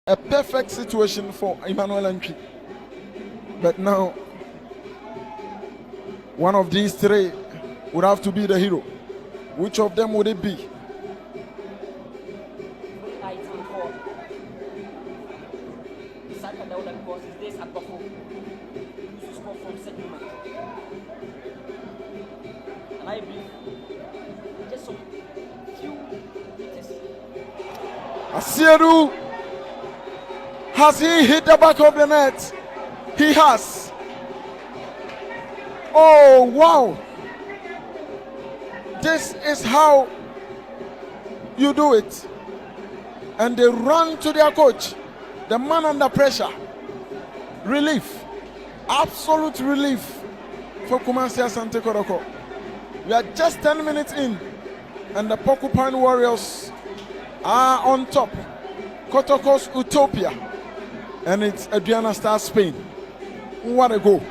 A perfect situation for Emmanuel Antwi. But now, one of these three would have to be the hero. Which of them would it be? Asiedu, has he hit the back of the net? He has. Oh, wow. This is how you do it. And they run to their coach. The man under pressure. Relief. Absolute relief for Kumasi Asante Kotoko. We are just 10 minutes in. And the Porcupine Warriors are on top. Kotoko's Utopia. And it's Aduana Star Spain. What a goal.